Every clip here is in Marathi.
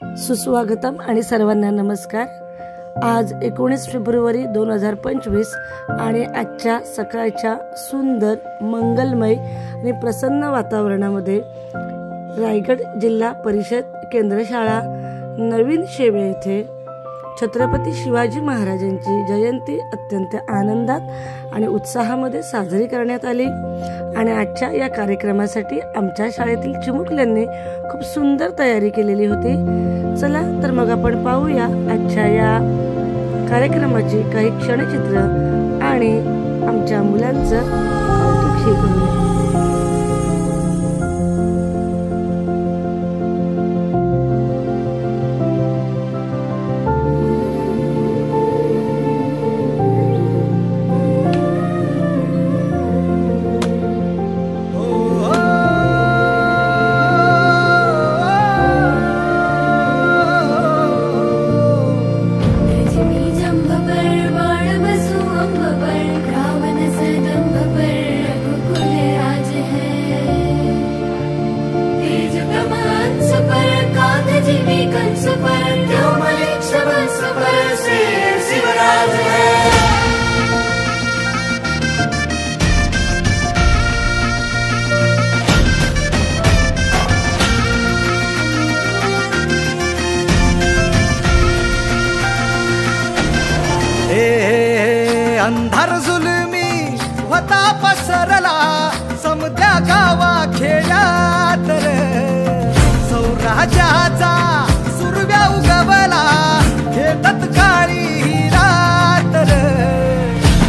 सुस्वागतम आणि सर्वांना नमस्कार। आज 19 फेब्रुवारी 2025 आणि आजच्या सकाळच्या सुंदर मंगलमय आणि प्रसन्न वातावरणामध्ये रायगड जिल्हा परिषद केंद्र शाळा नवीन शेवे येथे छत्रपती शिवाजी महाराजांची जयंती अत्यंत आनंदात आणि उत्साहामध्ये साजरी करण्यात आली आणि आजच्या या कार्यक्रमासाठी आमच्या शाळेतील चिमुकल्यांनी खूप सुंदर तयारी केलेली होती। चला तर मग आपण पाहूया आजच्या या कार्यक्रमाची काही क्षणचित्र आणि आमच्या मुलांचं कौतुक करूया। अंधार जुलमी होता पसरला समद्या गावा खेड्यात सौराजाचा सुरव्या उगवला खेळत काळी रात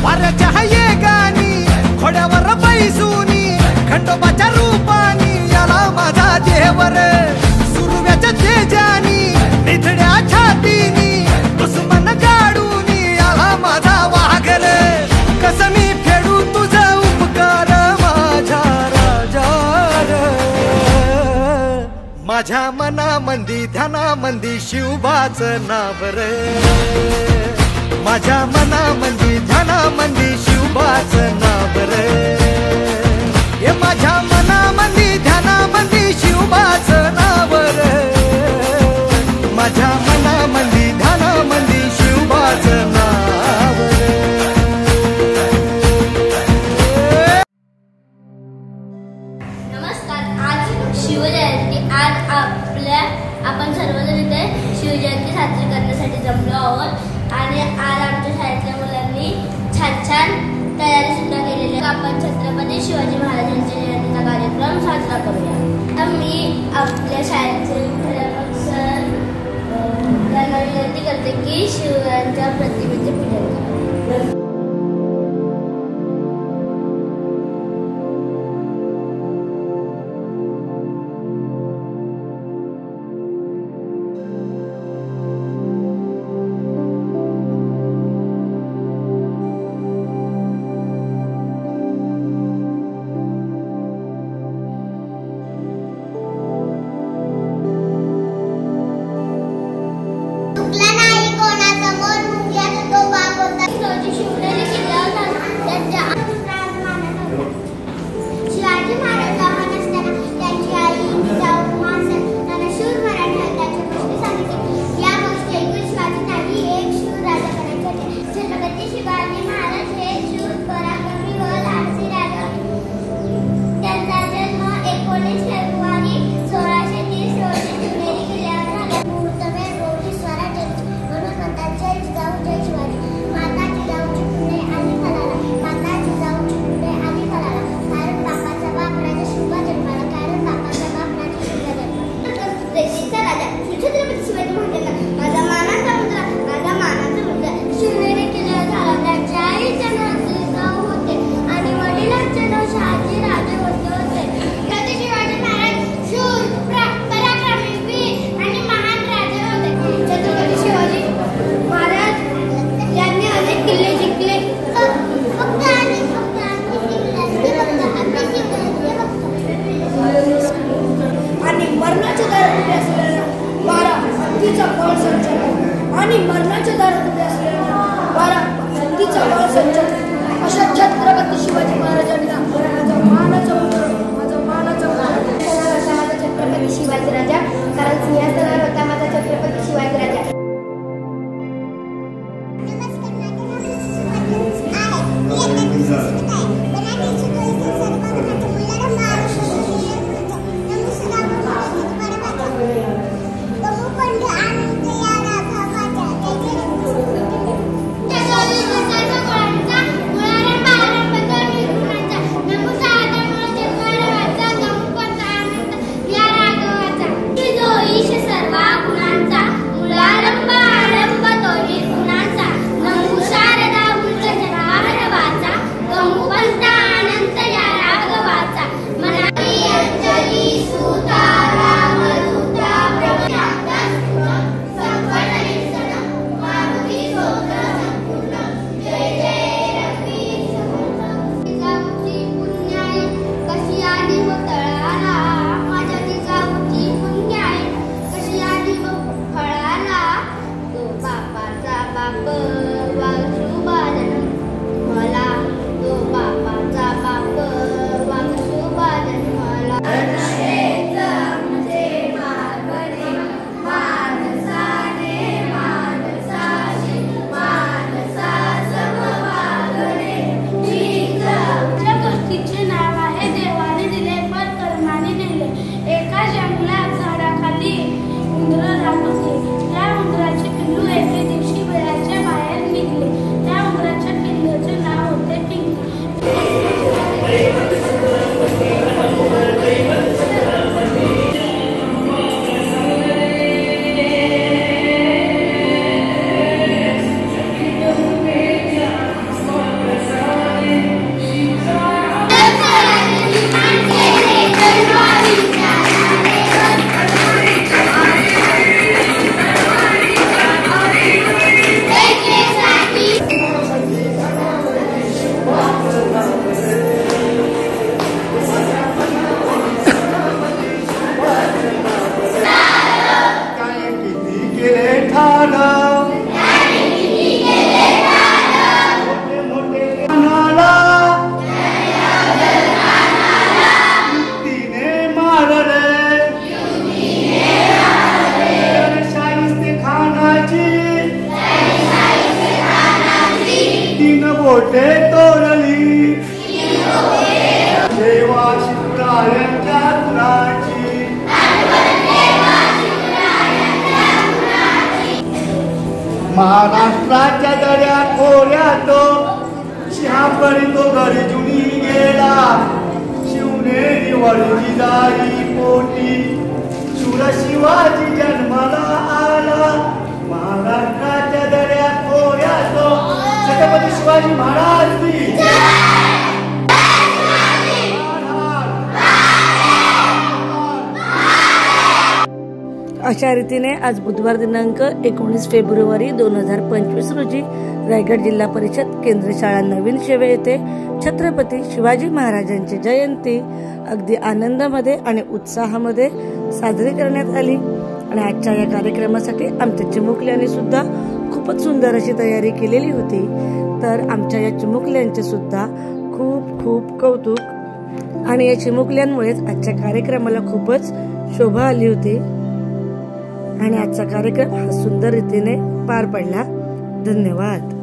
वाऱ्याच्या येगानी खोड्यावर बैसूनी खंडोबाच्या रूपानी याला माझा देवर सुरव्याच्या तेजानी निधड्या छातीनी दुश्मन गाडूनी याला माझा वागल कसमी फेडू तुझा उपकार माझ्या राजा माझ्या मनामंदी ध्यानामंदी शिवबाचं नाव रे माझ्या मनामंदी ध्यानामंदी शिवबाचं नाव रे हे माझ्या मनामंदी ध्यानामंदी शिवबाचं नाव रे माझ्या मनामंदी ध्यानामंदी शिवबाचं नाव रे। नमस्कार, आज शिवजयंती। आज आपण सर्वजण इथे शिवजयंती साजरी करण्यासाठी जमलो आहोत आणि आज आमच्या शाळेतल्या मुलांनी छान छान तयारी सुद्धा केलेली आहे। आपण छत्रपती शिवाजी महाराजांच्या जयंतीचा कार्यक्रम साजरा करूया। तर मी आपल्या शाळेचे मुख्याध्यापक सर यांना विनंती करते की शिवरायांच्या प्रतिमेचे पूजन करा। आणि मरणाच्या दारात उभे असलेल्या वारा हत्तीचा बळ संचलन अशा छत्रपती शिवाजी महाराजांना माझा मानाचा छत्रपती शिवाजी राजा कारण सिंहासनावर होता माझा महाराष्ट्राच्या दर्या खोऱ्यात शहापरी तो गरजुनी गेला शिवने दिवाळीची दारी पोटी शूर शिवाजी जन्माला आला महाराष्ट्राच्या दर्या खोऱ्यात छत्रपती शिवाजी महाराज की अशा रीतीने आज बुधवार दिनांक 19 फेब्रुवारी 2025 रोजी रायगड जिल्हा परिषद केंद्रीय शाळा नवीन शेवे येथे छत्रपती शिवाजी महाराजांची जयंती अगदी आनंदामध्ये आणि उत्साहामध्ये साजरी करण्यात आली। आणि आजच्या या कार्यक्रमासाठी आमच्या चिमुकल्यांनी सुद्धा खूपच सुंदर अशी तयारी केलेली होती। तर आमच्या या चिमुकल्यांचे सुद्धा खूप खूप कौतुक आणि या चिमुकल्यांमुळेच आजच्या कार्यक्रमाला खूपच शोभा आली होती आणि आजचा कार्यक्रम हा सुंदर रीतीने पार पडला। धन्यवाद।